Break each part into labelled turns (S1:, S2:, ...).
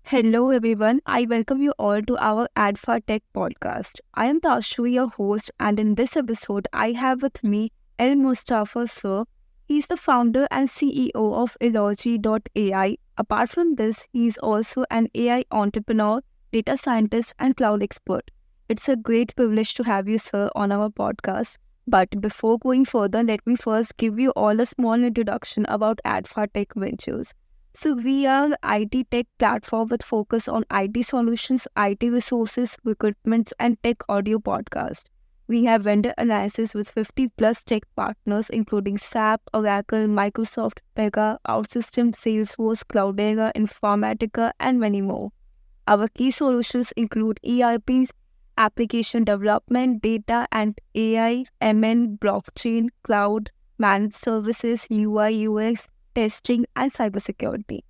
S1: Hello, everyone. I welcome you all to our Adfa Tech podcast. I am Tashu, your host, and in this episode, I have with me El Mustafa Sir. He's the founder and CEO of Ellogy.ai. Apart from this, he is also an AI entrepreneur, data scientist, and cloud expert. It's a great privilege to have you, sir, on our podcast. But before going further, let me first give you all a small introduction about Adfa Tech Ventures. So we are an IT tech platform with focus on IT solutions, IT resources, recruitments, and tech audio podcast. We have vendor alliances with 50 plus tech partners, including SAP, Oracle, Microsoft, Pega, OutSystems, Salesforce, Cloudera, Informatica, and many more. Our key solutions include ERPs, application development, data and AI, MN, blockchain, cloud, managed services, UI, UX, testing, and cybersecurity.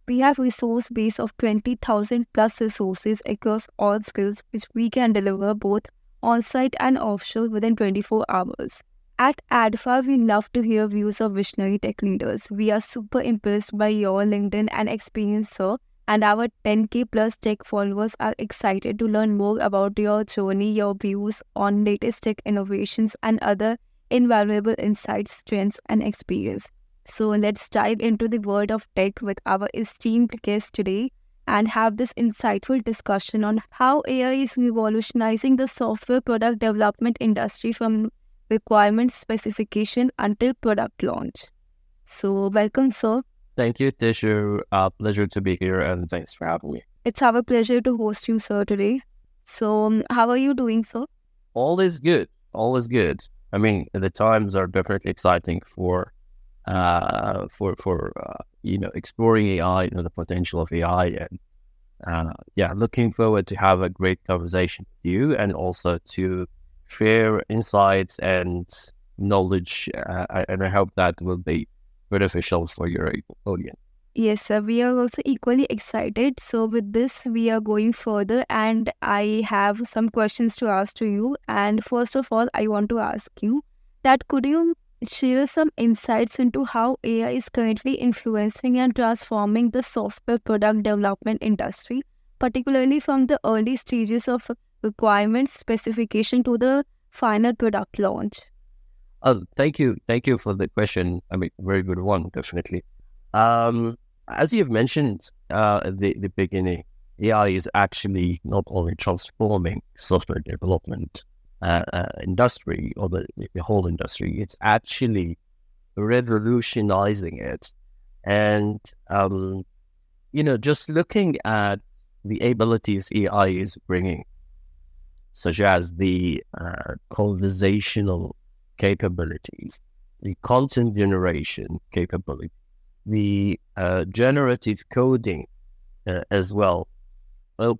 S1: We have resource base of 20,000 plus resources across all skills which we can deliver both on-site and offshore within 24 hours. At ADFA, we love to hear views of visionary tech leaders. We are super impressed by your LinkedIn and experience, sir, and our 10K plus tech followers are excited to learn more about your journey, your views on latest tech innovations, and other invaluable insights, trends, and experience. So let's dive into the world of tech with our esteemed guest today and have this insightful discussion on how AI is revolutionizing the software product development industry from requirement specification until product launch. So welcome, sir.
S2: Thank you, Tishu. Pleasure to be here, and thanks for having me.
S1: It's our pleasure to host you, sir, today. So how are you doing, sir?
S2: All is good. All is good. I mean, the times are definitely exciting for exploring AI, the potential of AI, and looking forward to have a great conversation with you, and also to share insights and knowledge. And I hope that will be beneficial for your audience.
S1: Yes, sir. We are also equally excited. So, with this, we are going further, and I have some questions to ask to you. And first of all, I want to ask you that could you share some insights into how AI is currently influencing and transforming the software product development industry, particularly from the early stages of requirements specification to the final product launch?
S2: Thank you for the question. I mean, very good one, definitely. As you've mentioned at the beginning, AI is actually not only transforming software development industry or the whole industry, it's actually revolutionizing it. And, just looking at the abilities AI is bringing, such as the conversational capabilities, the content generation capability, the generative coding as well.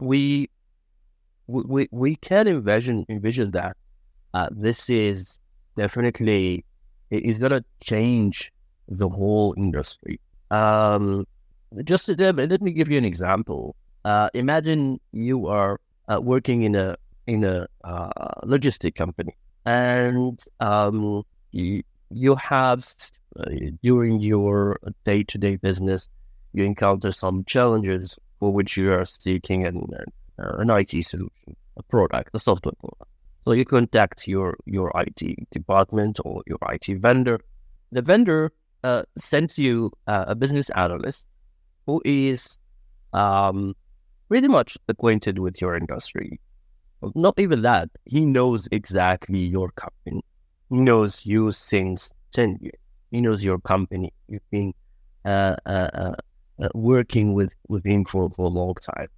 S2: We can envision that this is definitely is going to change the whole industry. Let me give you an example. Imagine you are working in a logistic company, and you have during your day-to-day business, you encounter some challenges for which you are seeking an IT solution, a product, a software product. So you contact your IT department or your IT vendor. The vendor sends you a business analyst who is pretty much acquainted with your industry. Not even that, he knows exactly your company. He knows you since 10 years. He knows your company. You've been working with him for a long time.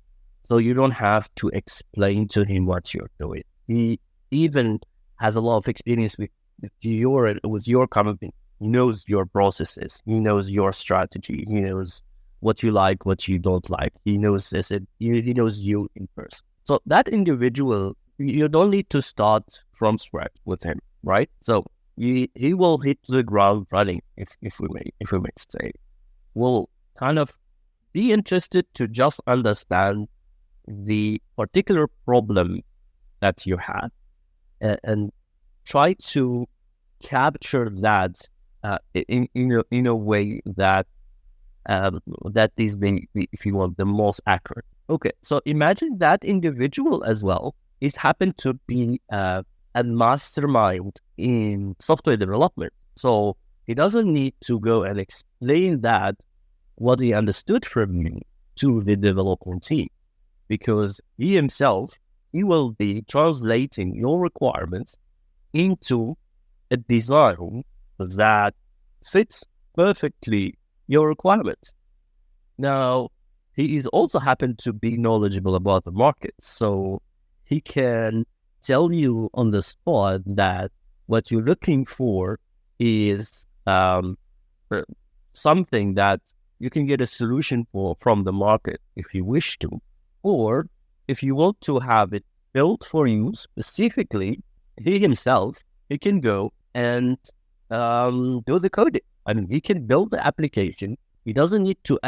S2: So you don't have to explain to him what you're doing. He even has a lot of experience with your company. He knows your processes. He knows your strategy. He knows what you like, what you don't like. He knows this. He knows you in person. So that individual, you don't need to start from scratch with him, right? So he will hit the ground running, if we may say. Will kind of be interested to just understand the particular problem that you have, and try to capture that in a way that that is the if you want, the most accurate. Okay, so imagine that individual as well is happened to be a mastermind in software development. So he doesn't need to go and explain that what he understood from you to the development team, because he himself, he will be translating your requirements into a design that fits perfectly your requirements. Now, he is also happened to be knowledgeable about the market, so he can tell you on the spot that what you're looking for is something that you can get a solution for from the market if you wish to, or if you want to have it built for you specifically, he himself, he can go and do the coding. I mean, he can build the application. He doesn't need to,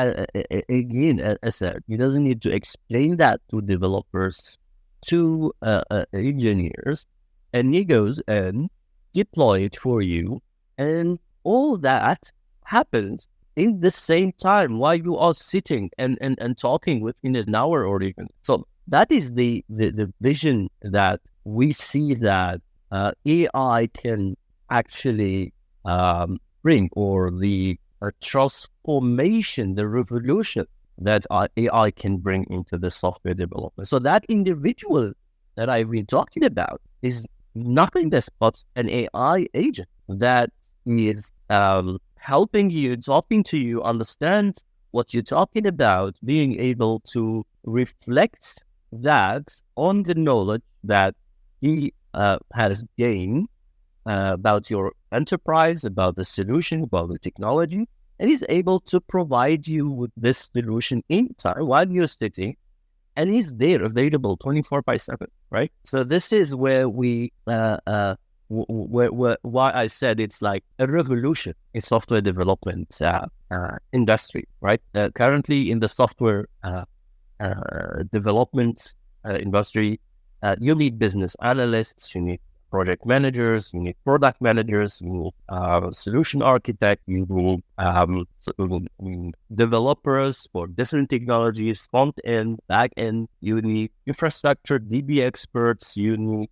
S2: again, as I said, he doesn't need to explain that to developers, to engineers, and he goes and deploy it for you. And all that happens in the same time while you are sitting and talking within an hour or even. So that is the vision that we see that AI can actually bring, or the transformation, the revolution that AI can bring into the software development. So that individual that I've been talking about is nothing less but an AI agent that is helping you, talking to you, understand what you're talking about, being able to reflect that on the knowledge that he has gained about your enterprise, about the solution, about the technology, and he's able to provide you with this solution in time while you're sitting, and he's there available 24/7, right? So this is where we, why I said it's like a revolution in software development industry, right? Currently in the software development industry, you need business analysts, you need project managers, you need product managers, you need solution architect, you need developers for different technologies, front end, back end, you need infrastructure, DB experts, you need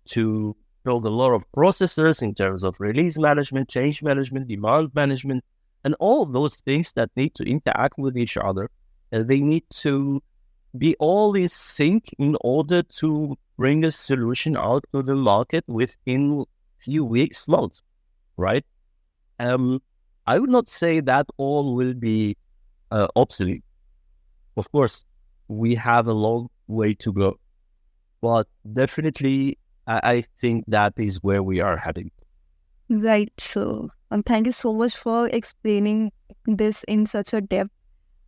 S2: to build a lot of processors in terms of release management, change management, demand management, and all those things that need to interact with each other. And they need to be all in sync in order to bring a solution out to the market within few weeks, months, right? I would not say that all will be obsolete. Of course, we have a long way to go, but definitely I think that is where we are heading.
S1: Right, so thank you so much for explaining this in such a depth.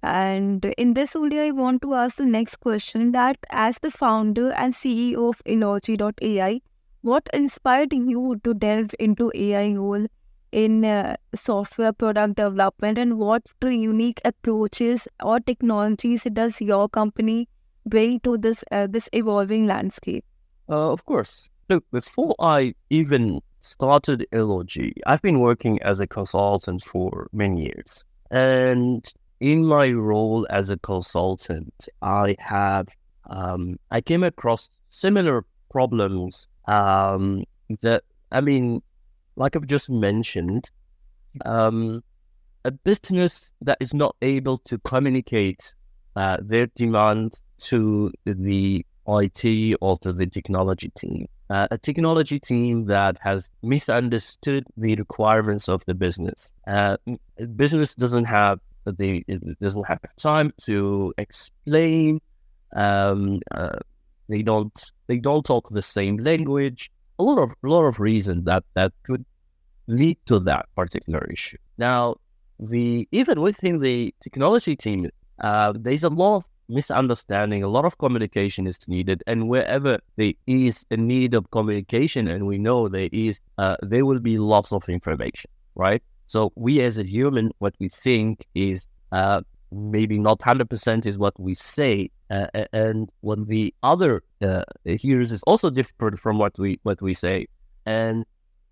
S1: And in this only, I want to ask the next question, that as the founder and CEO of Ellogy.ai, what inspired you to delve into AI role in software product development, and what unique approaches or technologies does your company bring to this evolving landscape?
S2: Of course. Look, before I even started Ellogy, I've been working as a consultant for many years. And in my role as a consultant, I came across similar problems that, I mean, like I've just mentioned, a business that is not able to communicate their demand to the IT or to the technology team. A technology team that has misunderstood the requirements of the business. Business doesn't have time to explain. They don't talk the same language. A lot of reasons that could lead to that particular issue. Now, even within the technology team, there's a lot of misunderstanding, a lot of communication is needed, and wherever there is a need of communication, and we know there will be lots of information, right? So we as a human, what we think is maybe not 100% is what we say, and what the other hears is also different from what we say, and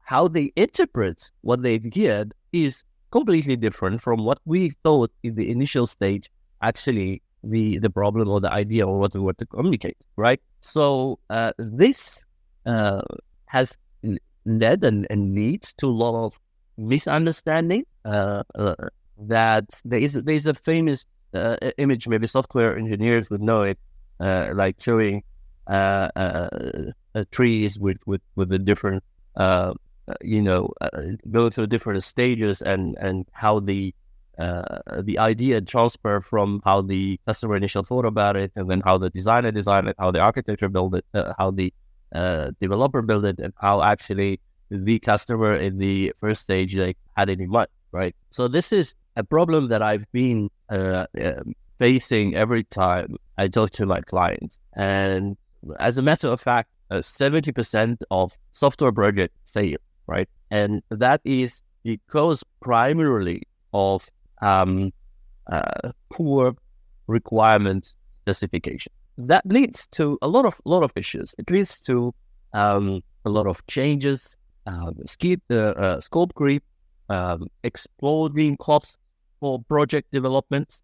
S2: how they interpret what they've heard is completely different from what we thought in the initial stage actually the problem or the idea or what we want to communicate, right? So this has led and leads to a lot of misunderstanding. That there's a famous image, maybe software engineers would know it, like showing trees with the different go through different stages and how the idea transfer from how the customer initial thought about it, and then how the designer designed it, how the architecture built it, how the developer built it, and how actually the customer in the first stage like had it in mind, right? So this is a problem that I've been facing every time I talk to my clients. And as a matter of fact, 70% of software projects fail, right? And that is because primarily of poor requirement specification. That leads to a lot of issues. It leads to a lot of changes, scope creep, exploding costs for project development,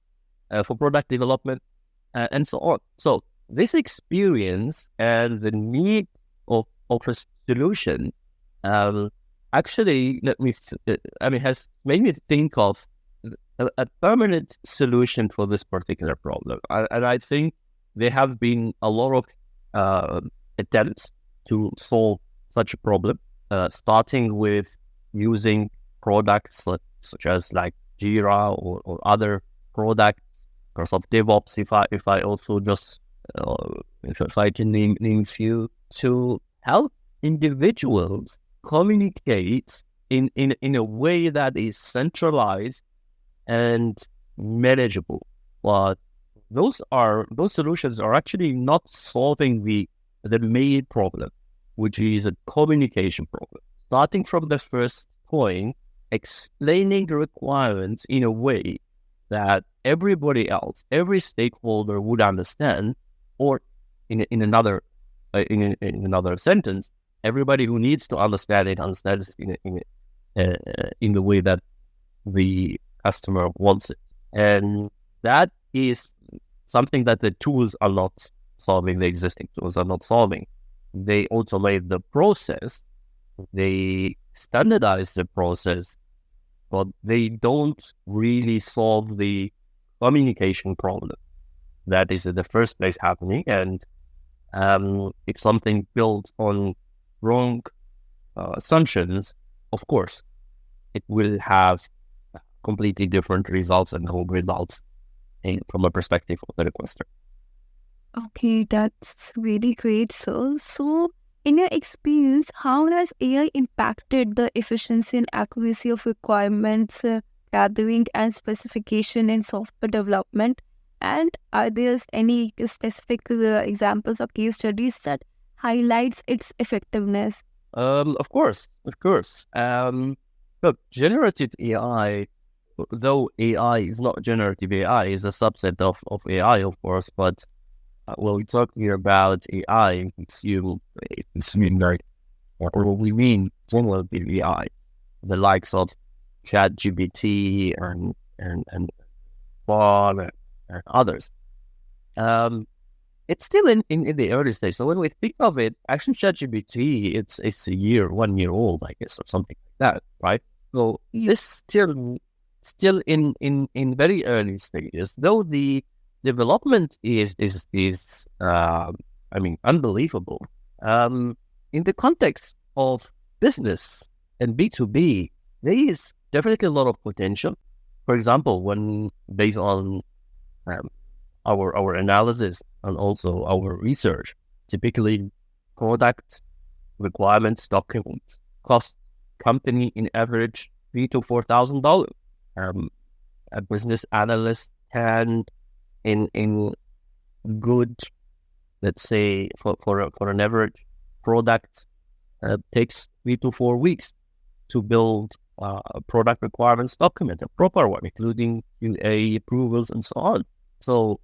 S2: and so on. So this experience and the need of a solution actually has made me think of a permanent solution for this particular problem. And I think there have been a lot of attempts to solve such a problem, starting with using products such as like Jira or other products, Microsoft DevOps. If I also just if I can name few, to help individuals communicate in a way that is centralized and manageable. But those solutions are actually not solving the main problem, which is a communication problem. Starting from the first point, explaining the requirements in a way that everybody else, every stakeholder would understand, or in another sentence, everybody who needs to understand it understands in the way that the customer wants it. And that is something that the tools are not solving. The existing tools are not solving. They automate the process, they standardize the process, but they don't really solve the communication problem that is in the first place happening. And if something built on wrong assumptions, of course, it will have completely different results and wrong results from a perspective of the requester.
S1: Okay, that's really great, sir. So, in your experience, how has AI impacted the efficiency and accuracy of requirements gathering and specification in software development? And are there any specific examples or case studies that highlights its effectiveness?
S2: Of course. Look, generative AI, though AI is not generative AI, is a subset of AI, of course, but when we're talking about AI, it's mean like, or we mean generative AI, the likes of ChatGPT and Bard and others. It's still in the early stage. So when we think of it, actually ChatGPT, it's 1 year old, I guess, or something like that, right? So this still in very early stages, though the development is unbelievable. In the context of business and B2B, there is definitely a lot of potential. For example, when based on our analysis and also our research, typically product requirements document cost company in average $3,000 to $4,000. A business analyst can in good, let's say for an average product, takes 3 to 4 weeks to build a product requirements document, a proper one, including QA approvals and so on. So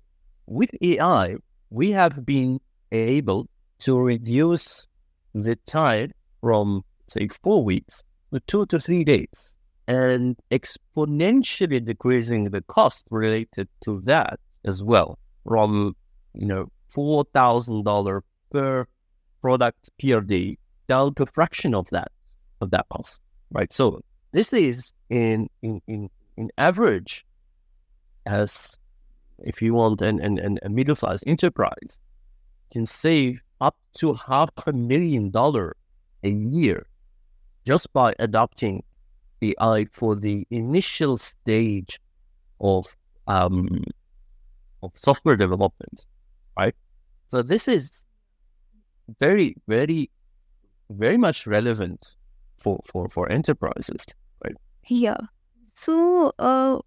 S2: with AI, we have been able to reduce the time from, say, 4 weeks to 2 to 3 days, and exponentially decreasing the cost related to that as well, from $4,000 per product PRD down to a fraction of that cost, right? So this is in average, as if you want a middle-sized enterprise can save up to $500,000 a year just by adopting AI for the initial stage of software development, right? So this is very, very, very much relevant for enterprises, right?
S1: Yeah. So,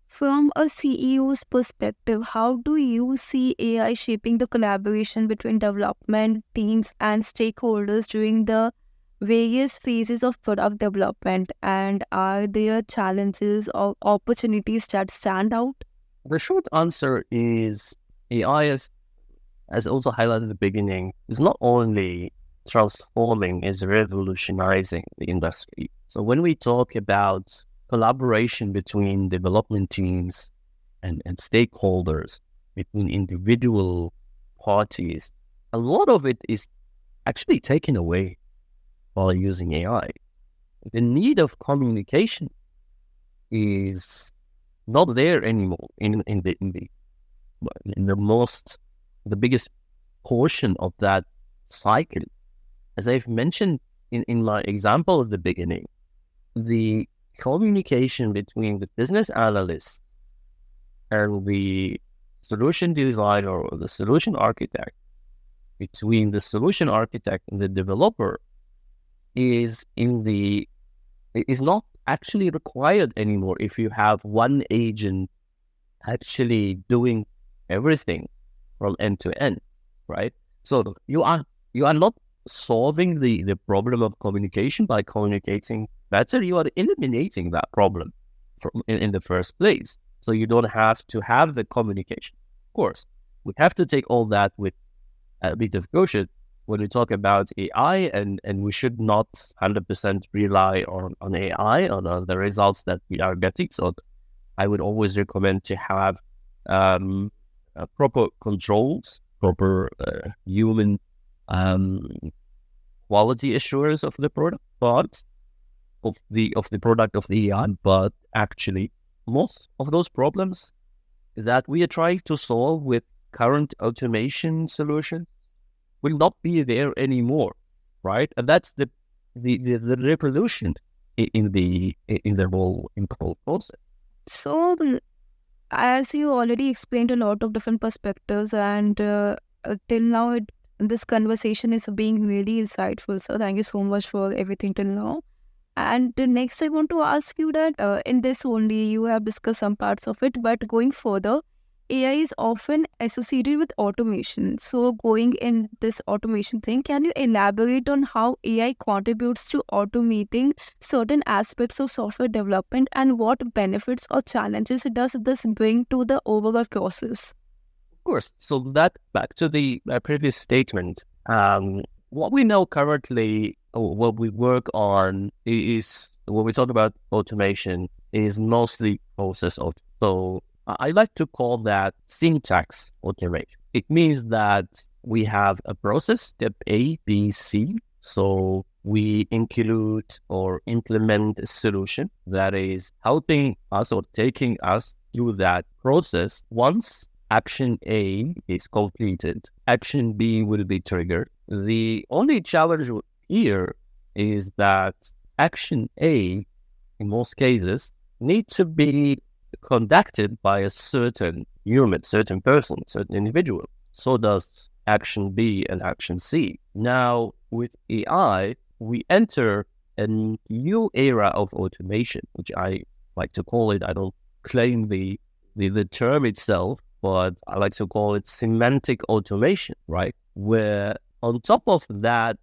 S1: from a CEO's perspective, how do you see AI shaping the collaboration between development teams and stakeholders during the various phases of product development? And are there challenges or opportunities that stand out?
S2: The short answer is AI is, as also highlighted at the beginning, is not only transforming, is revolutionizing the industry. So when we talk about collaboration between development teams and stakeholders, between individual parties, a lot of it is actually taken away while using AI. The need of communication is not there anymore in the biggest portion of that cycle. As I've mentioned in my example at the beginning, the communication between the business analyst and the solution designer or the solution architect, between the solution architect and the developer, is not actually required anymore if you have one agent actually doing everything from end to end, right? So you are not solving the problem of communication by communicating better. You are eliminating that problem in the first place. So you don't have to have the communication. Of course, we have to take all that with a bit of caution when we talk about AI, and we should not 100% rely on AI, on the results that we are getting. So I would always recommend to have proper controls, proper human quality assurance of the product, but of the product of the AI. But actually, most of those problems that we are trying to solve with current automation solution will not be there anymore, right? And that's the revolution in the whole process.
S1: So, as you already explained a lot of different perspectives, and till now, this conversation is being really insightful. So, thank you so much for everything till now. And next, I want to ask you that in this only, you have discussed some parts of it, but going further, AI is often associated with automation. So, going in this automation thing, can you elaborate on how AI contributes to automating certain aspects of software development and what benefits or challenges does this bring to the overall process?
S2: Of course. So that back to the previous statement. What we know currently, or what we work on, is when we talk about automation, is mostly process automation. So I like to call that syntax automation. It means that we have a process, step A, B, C. So we include or implement a solution that is helping us or taking us through that process. Once action A is completed, action B will be triggered. The only challenge here is that action A, in most cases, needs to be conducted by a certain human, certain person, certain individual. So does action B and action C. Now, with AI, we enter a new era of automation, which I like to call it. I don't claim the term itself, but I like to call it semantic automation, right? Where on top of that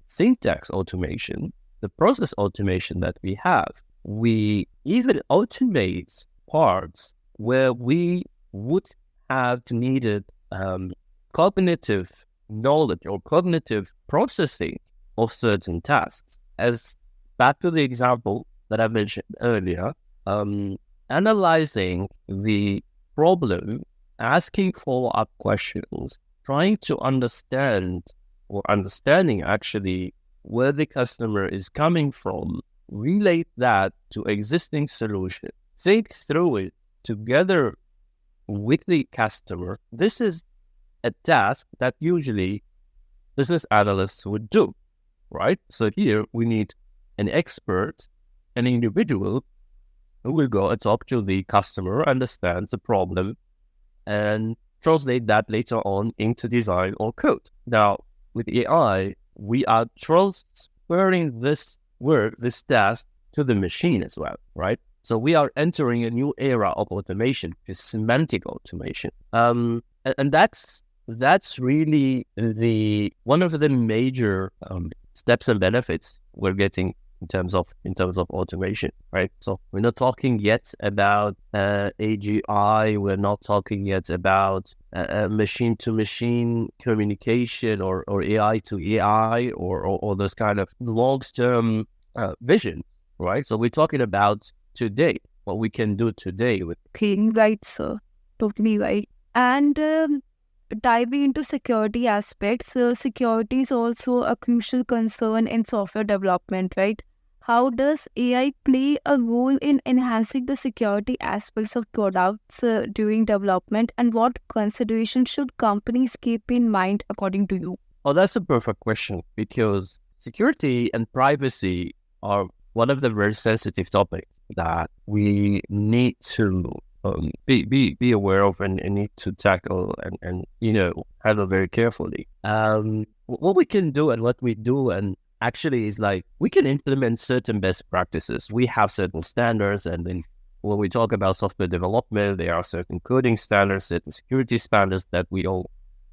S2: syntax automation, the process automation that we have, we even automate parts where we would have needed cognitive knowledge or cognitive processing of certain tasks. As back to the example that I mentioned earlier, analyzing the problem asking follow-up questions, trying to understanding actually where the customer is coming from, relate that to existing solution, think through it together with the customer. This is a task that usually business analysts would do, right? So here we need an expert, an individual who will go and talk to the customer, understand the problem, and translate that later on into design or code. Now, with AI, we are transferring this work, this task, to the machine as well, right? So we are entering a new era of automation, is semantic automation. And that's really the one of the major steps and benefits we're getting in terms of automation, right? So we're not talking yet about AGI. We're not talking yet about machine to machine communication or AI to AI or this kind of long term vision, right? So we're talking about today, what we can do today with.
S1: Okay, right, sir. Totally right. And diving into security aspects, security is also a crucial concern in software development, right? How does AI play a role in enhancing the security aspects of products during development, and what considerations should companies keep in mind according to you?
S2: Oh, that's a perfect question, because security and privacy are one of the very sensitive topics that we need to be aware of and need to tackle and handle very carefully. What we can do and what we do and actually is like we can implement certain best practices. We have certain standards, and then when we talk about software development, there are certain coding standards, certain security standards that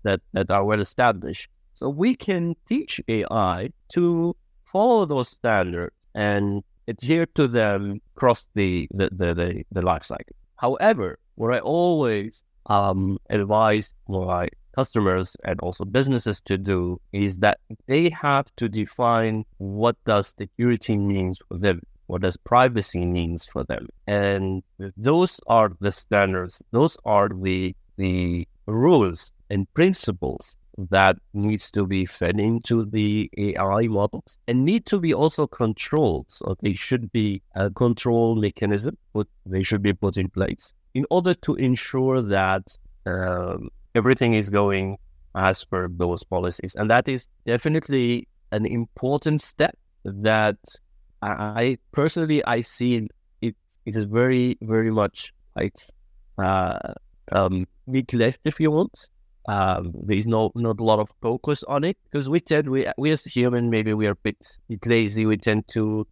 S2: that are well established. So we can teach AI to follow those standards and adhere to them across the life cycle. However, what I always advise my customers and also businesses to do is that they have to define what does security means for them, what does privacy means for them, and those are the standards, those are the rules and principles that needs to be fed into the AI models and need to be also controlled. So they should be a control mechanism, but they should be put in place in order to ensure that everything is going as per those policies. And that is definitely an important step that I personally see it is very, very much like neglect, if you want. There's not a lot of focus on it because we as human, maybe we are a bit lazy. We tend to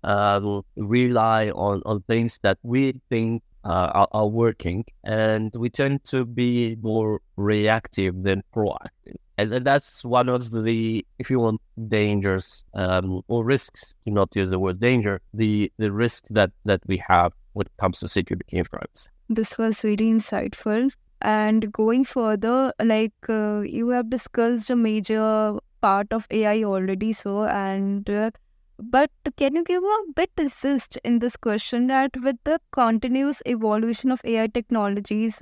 S2: rely on things that we think are working, and we tend to be more reactive than proactive. And that's one of the, if you want, dangers or risks, to not use the word danger, the risk that we have when it comes to security and privacy.
S1: This was really insightful. And going further, like you have discussed a major part of AI already, so but can you give a bit assist in this question that with the continuous evolution of AI technologies,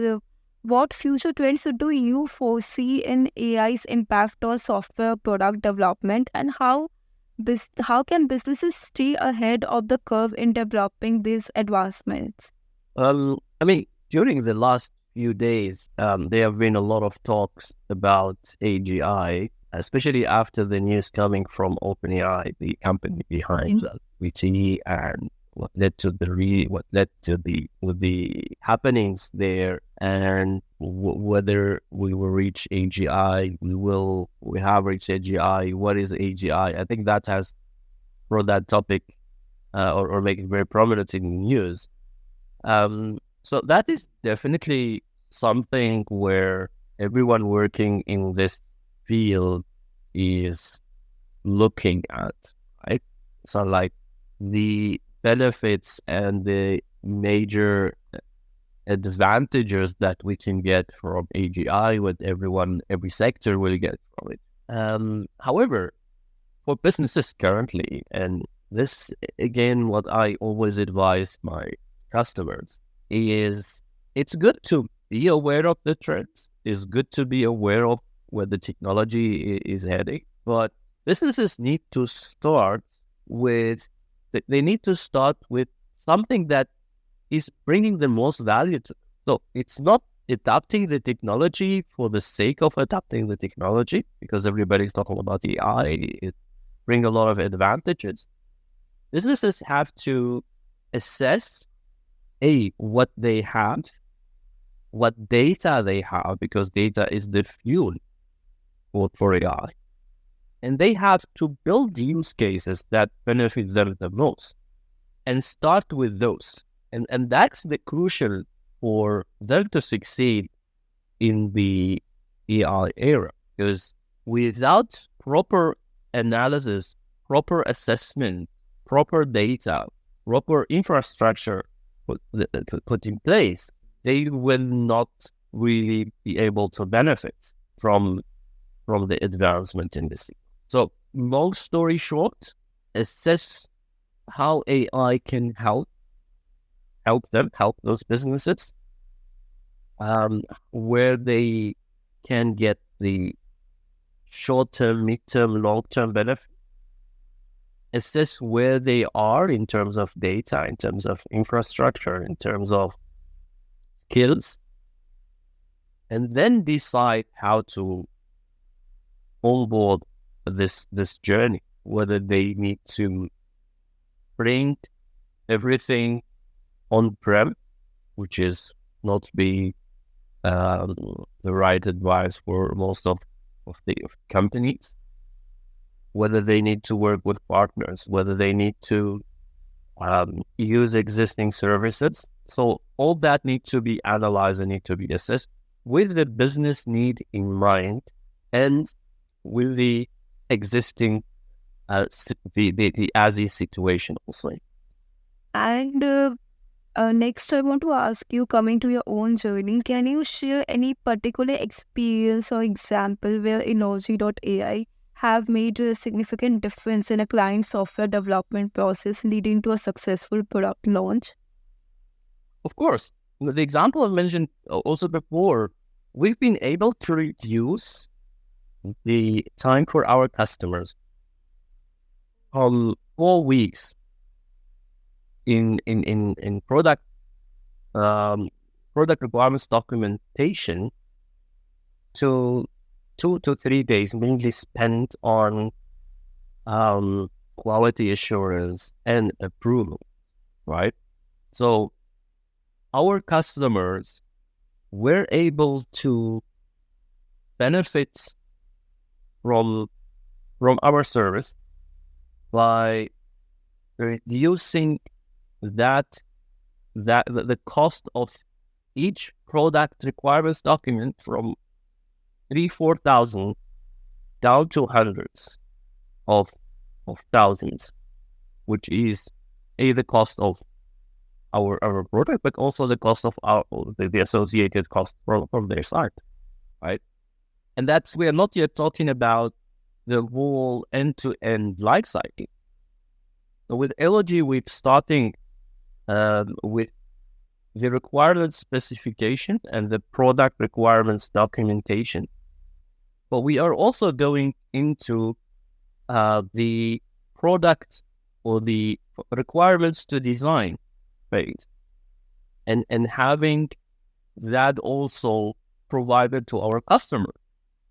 S1: what future trends do you foresee in AI's impact on software product development, and how can businesses stay ahead of the curve in developing these advancements?
S2: I mean, during the last few days, there have been a lot of talks about AGI, especially after the news coming from OpenAI, the company behind GPT, and what led to the happenings there, and whether we will reach AGI. We have reached AGI. What is AGI? I think that has brought that topic or make it very prominent in the news. So that is definitely something where everyone working in this field is looking at, right? So like the benefits and the major advantages that we can get from AGI, what every sector will get from it. However, for businesses currently, and this again, what I always advise my customers is it's good to be aware of the trends. It's good to be aware of where the technology is heading. But businesses need to start with, they need to start with something that is bringing the most value to them. So it's not adapting the technology for the sake of adapting the technology, because everybody's talking about AI. It brings a lot of advantages. Businesses have to assess what they have, what data they have, because data is the fuel for AI. And they have to build use cases that benefit them the most and start with those. And that's the crucial for them to succeed in the AI era, because without proper analysis, proper assessment, proper data, proper infrastructure put in place, they will not really be able to benefit from the advancement in this. So, long story short, assess how AI can help those businesses, where they can get the short-term, mid-term, long-term benefit. Assess where they are in terms of data, in terms of infrastructure, in terms of skills, and then decide how to onboard this journey, whether they need to bring everything on-prem, which is not be the right advice for most of the companies, whether they need to work with partners, whether they need to use existing services. So all that needs to be analyzed and need to be assessed with the business need in mind and with the existing the as-is situation also.
S1: And next, I want to ask you, coming to your own journey, can you share any particular experience or example where Ellogy.ai have made a significant difference in a client software development process, leading to a successful product launch?
S2: Of course, the example I mentioned also before, we've been able to reduce the time for our customers from 4 weeks in product requirements documentation to 2 to 3 days, mainly spent on quality assurance and approval, right? So our customers were able to benefit from our service by reducing the cost of each product requirements document from 3,000-4,000 down to hundreds of thousands, which is the cost of our product, but also the cost of the associated cost from their side, right? And we are not yet talking about the whole end-to-end life cycle. So with Ellogy, we're starting with the requirement specification and the product requirements documentation. But we are also going into the product or the requirements to design phase and having that also provided to our customer,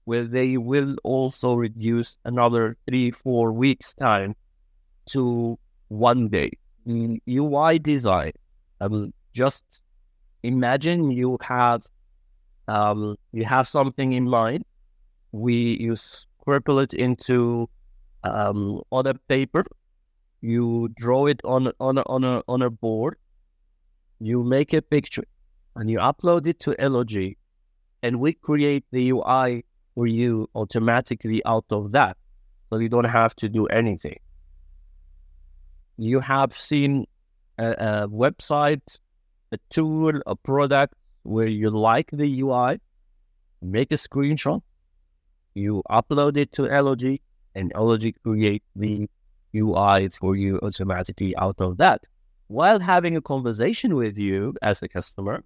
S2: where they will also reduce another 3-4 weeks time to 1 day. UI design. Just imagine you have something in mind. You scribble it into on a paper. You draw it on a board. You make a picture and you upload it to Ellogy, and we create the UI for you automatically out of that, so you don't have to do anything. You have seen a website, a tool, a product where you like the UI, make a screenshot, you upload it to Ellogy, and Ellogy create the UI for you automatically out of that, while having a conversation with you as a customer,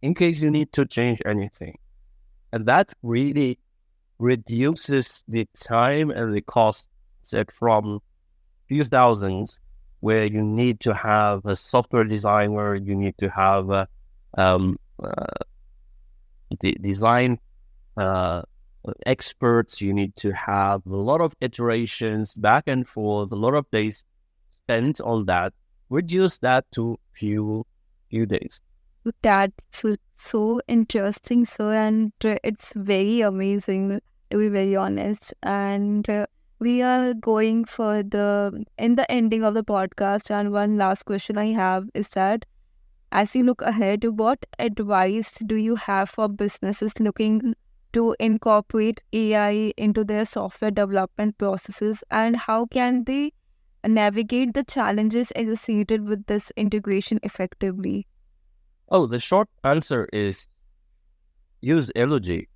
S2: in case you need to change anything. And that really reduces the time and the cost set from few thousands, where you need to have a software designer, you need to have um, uh, the design uh, experts, you need to have a lot of iterations back and forth, a lot of days spent on that. Reduce that to few days.
S1: That's so interesting, sir, and it's very amazing, to be very honest. And we are going for in the ending of the podcast. And one last question I have is that, as you look ahead, what advice do you have for businesses looking to incorporate AI into their software development processes, and how can they navigate the challenges associated with this integration effectively?
S2: Oh, the short answer is use Ellogy.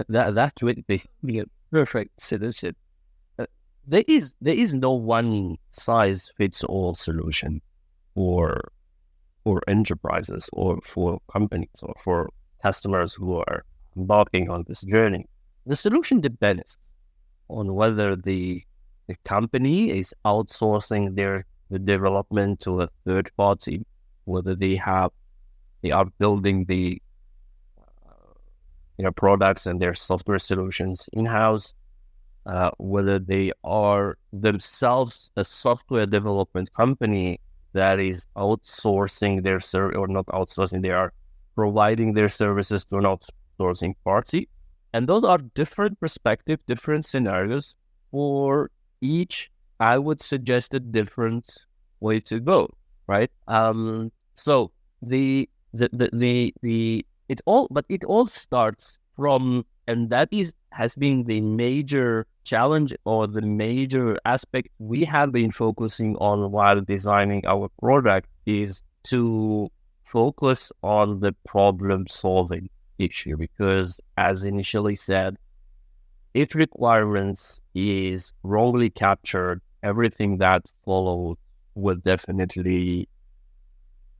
S2: That would be a perfect solution. There is no one size fits all solution for enterprises or for companies or for customers who are embarking on this journey. The solution depends on whether the company is outsourcing the development to a third party, whether they are building the products and their software solutions in-house, whether they are themselves a software development company that is outsourcing their or not outsourcing, they are providing their services to an outsourcing party. And those are different perspectives, different scenarios. For each, I would suggest a different way to go, right? So it all starts from, and that has been the major challenge or the major aspect we have been focusing on while designing our product, is to focus on the problem solving issue. Because as initially said, if requirements is wrongly captured, everything that follows will definitely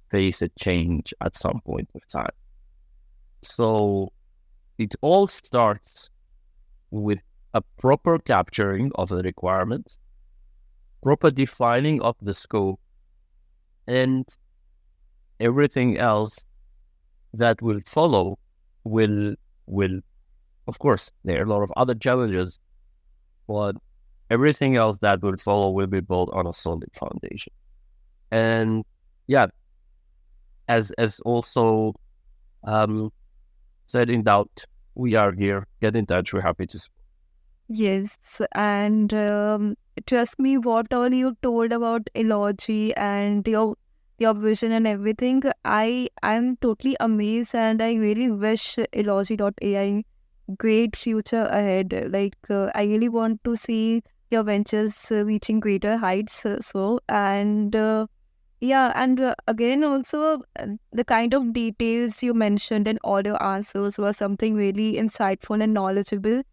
S2: face a change at some point of time. So it all starts with a proper capturing of the requirements, proper defining of the scope, and everything else that will follow will of course, there are a lot of other challenges, but everything else that will follow will be built on a solid foundation. And yeah, as also said, in doubt, we are here. Get in touch. We're happy to support.
S1: Yes, and trust me, what all you told about Ellogy and your vision and everything, I'm totally amazed, and I really wish Ellogy.ai great future ahead. Like I really want to see your ventures reaching greater heights. And yeah, and again, also the kind of details you mentioned in all your answers were something really insightful and knowledgeable.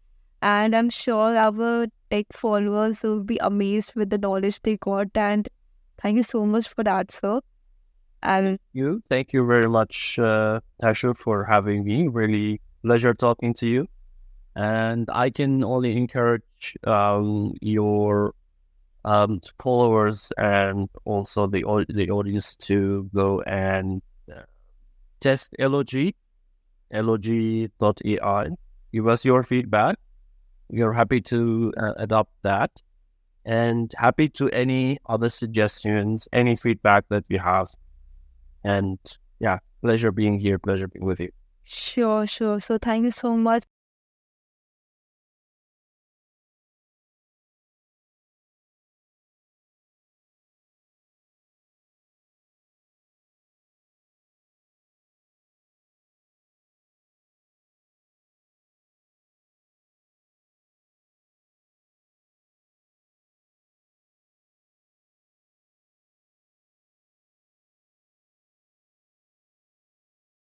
S1: And I'm sure our tech followers will be amazed with the knowledge they got. And thank you so much for that, sir. And
S2: Thank you very much, Tasha, for having me. Really pleasure talking to you. And I can only encourage your followers and also the audience to go and test Ellogy.ai. Give us your feedback. We are happy to adopt that, and happy to any other suggestions, any feedback that you have. And yeah, pleasure being here, pleasure being with you.
S1: sure. So thank you so much.